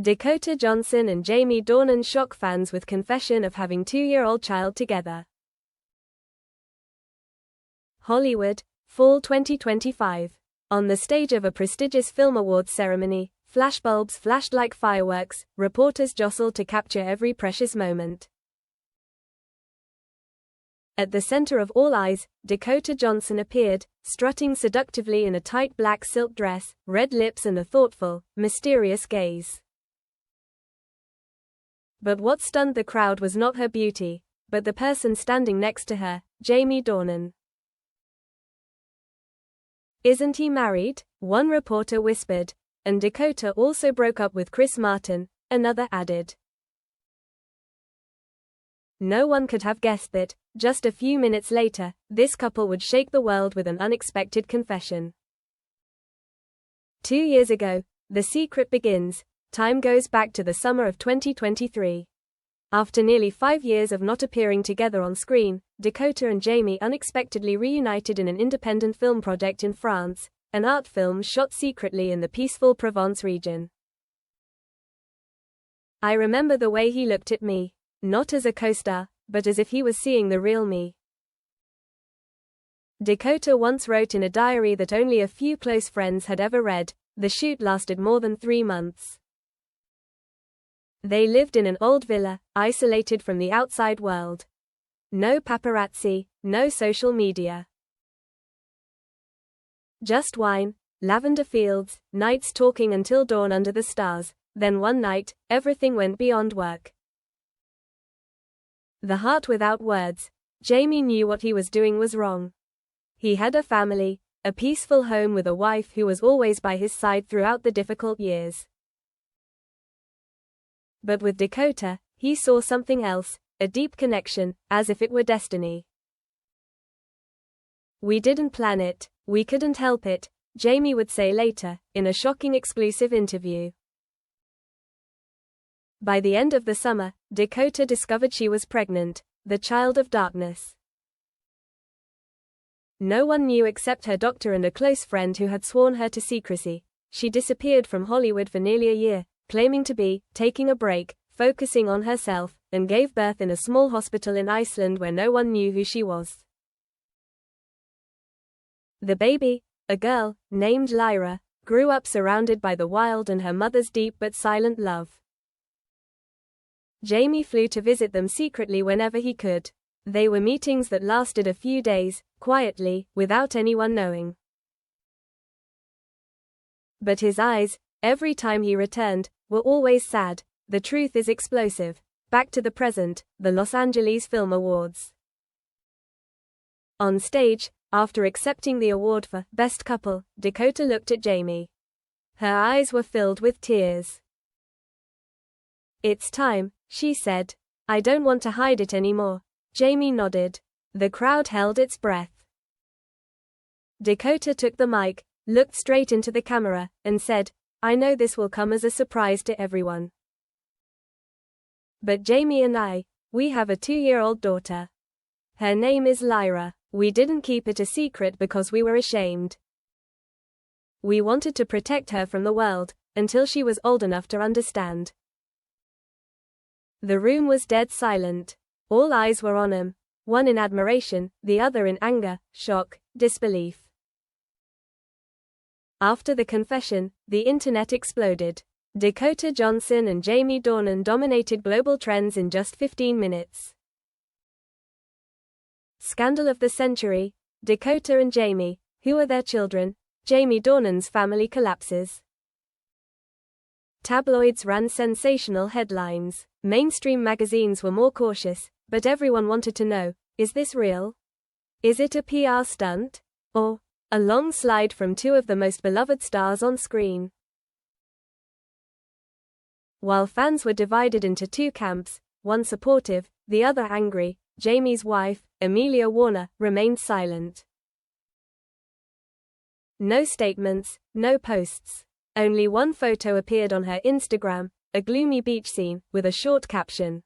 Dakota Johnson and Jamie Dornan shock fans with confession of having two-year-old child together. Hollywood, Fall 2025. On the stage of a prestigious film awards ceremony, flashbulbs flashed like fireworks, reporters jostled to capture every precious moment. At the center of all eyes, Dakota Johnson appeared, strutting seductively in a tight black silk dress, red lips and a thoughtful, mysterious gaze. But what stunned the crowd was not her beauty, but the person standing next to her, Jamie Dornan. "Isn't he married?" one reporter whispered, and Dakota also broke up with Chris Martin, another added. No one could have guessed that, just a few minutes later, this couple would shake the world with an unexpected confession. 2 years ago, the secret begins. Time goes back to the summer of 2023. After nearly 5 years of not appearing together on screen, Dakota and Jamie unexpectedly reunited in an independent film project in France, an art film shot secretly in the peaceful Provence region. "I remember the way he looked at me, not as a co-star, but as if he was seeing the real me," Dakota once wrote in a diary that only a few close friends had ever read. The shoot lasted more than 3 months. They lived in an old villa, isolated from the outside world. No paparazzi, no social media. Just wine, lavender fields, nights talking until dawn under the stars. Then one night, everything went beyond work. The heart without words. Jamie knew what he was doing was wrong. He had a family, a peaceful home with a wife who was always by his side throughout the difficult years. But with Dakota, he saw something else, a deep connection, as if it were destiny. "We didn't plan it, we couldn't help it," Jamie would say later, in a shocking exclusive interview. By the end of the summer, Dakota discovered she was pregnant, the child of darkness. No one knew except her doctor and a close friend who had sworn her to secrecy. She disappeared from Hollywood for nearly a year, claiming to be taking a break, focusing on herself, and gave birth in a small hospital in Iceland where no one knew who she was. The baby, a girl, named Lyra, grew up surrounded by the wild and her mother's deep but silent love. Jamie flew to visit them secretly whenever he could. They were meetings that lasted a few days, quietly, without anyone knowing. But his eyes, every time he returned, were always sad. The truth is explosive. Back to the present, the Los Angeles Film Awards. On stage, after accepting the award for Best Couple, Dakota looked at Jamie. Her eyes were filled with tears. "It's time," she said. "I don't want to hide it anymore." Jamie nodded. The crowd held its breath. Dakota took the mic, looked straight into the camera, and said, "I know this will come as a surprise to everyone. But Jamie and we have a 2-year-old daughter. Her name is Lyra. We didn't keep it a secret because we were ashamed. We wanted to protect her from the world, until she was old enough to understand." The room was dead silent. All eyes were on him, one in admiration, the other in anger, shock, disbelief. After the confession, the internet exploded. Dakota Johnson and Jamie Dornan dominated global trends in just 15 minutes. Scandal of the century, Dakota and Jamie, who are their children? Jamie Dornan's family collapses. Tabloids ran sensational headlines. Mainstream magazines were more cautious, but everyone wanted to know, is this real? Is it a PR stunt? Or a long slide from two of the most beloved stars on screen? While fans were divided into two camps, one supportive, the other angry, Jamie's wife, Amelia Warner, remained silent. No statements, no posts. Only one photo appeared on her Instagram, a gloomy beach scene, with a short caption.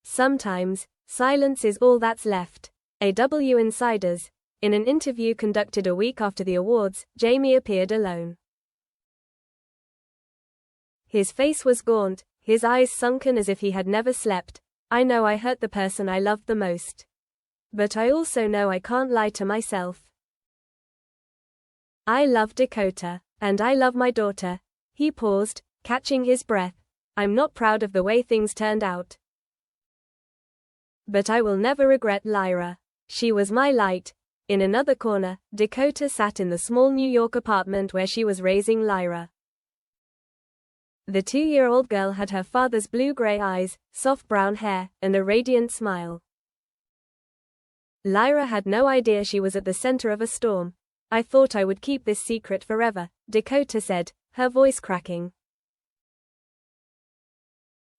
"Sometimes, silence is all that's left." AW Insiders. In an interview conducted a week after the awards, Jamie appeared alone. His face was gaunt, his eyes sunken as if he had never slept. I know I hurt the person I loved the most. But I also know I can't lie to myself. I love Dakota. And I love my daughter. He paused, catching his breath. I'm not proud of the way things turned out. But I will never regret Lyra. She was my light. In another corner, Dakota sat in the small New York apartment where she was raising Lyra. The 2-year-old girl had her father's blue-gray eyes, soft brown hair, and a radiant smile. Lyra had no idea she was at the center of a storm. I thought I would keep this secret forever, Dakota said, her voice cracking.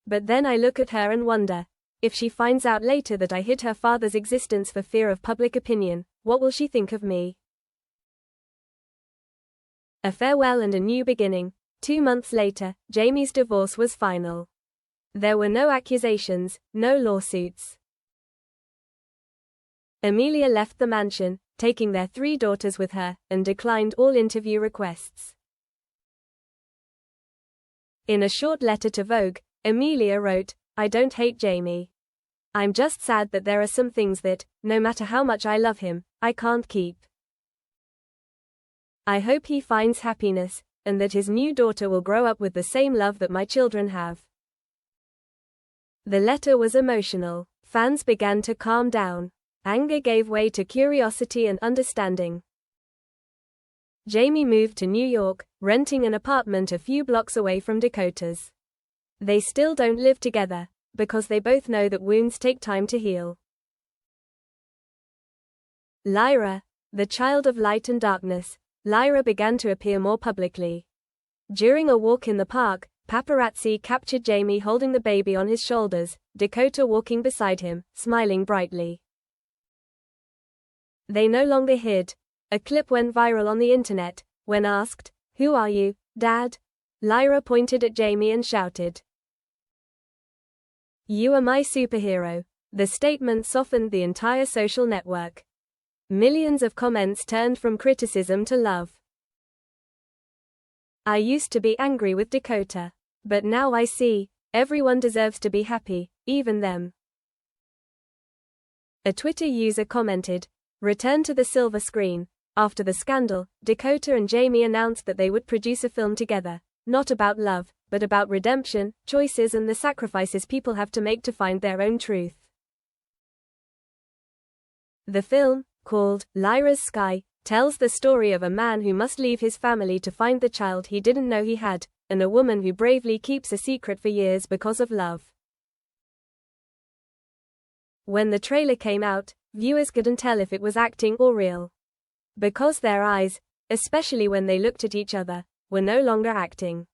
But then I look at her and wonder, if she finds out later that I hid her father's existence for fear of public opinion, what will she think of me? A farewell and a new beginning. 2 months later, Jamie's divorce was final. There were no accusations, no lawsuits. Amelia left the mansion, taking their 3 daughters with her, and declined all interview requests. In a short letter to Vogue, Amelia wrote, "I don't hate Jamie. I'm just sad that there are some things that, no matter how much I love him, I can't keep. I hope he finds happiness, and that his new daughter will grow up with the same love that my children have." The letter was emotional. Fans began to calm down. Anger gave way to curiosity and understanding. Jamie moved to New York, renting an apartment a few blocks away from Dakota's. They still don't live together, because they both know that wounds take time to heal. Lyra, the child of light and darkness, Lyra began to appear more publicly. During a walk in the park, paparazzi captured Jamie holding the baby on his shoulders, Dakota walking beside him, smiling brightly. They no longer hid. A clip went viral on the internet. When asked, "Who are you, Dad?" Lyra pointed at Jamie and shouted, "You are my superhero." The statement softened the entire social network. Millions of comments turned from criticism to love. "I used to be angry with Dakota. But now I see, everyone deserves to be happy, even them." A Twitter user commented, "Return to the silver screen." After the scandal, Dakota and Jamie announced that they would produce a film together, not about love, but about redemption, choices and the sacrifices people have to make to find their own truth. The film, called Lyra's Sky, tells the story of a man who must leave his family to find the child he didn't know he had, and a woman who bravely keeps a secret for years because of love. When the trailer came out, viewers couldn't tell if it was acting or real. Because their eyes, especially when they looked at each other, were no longer acting.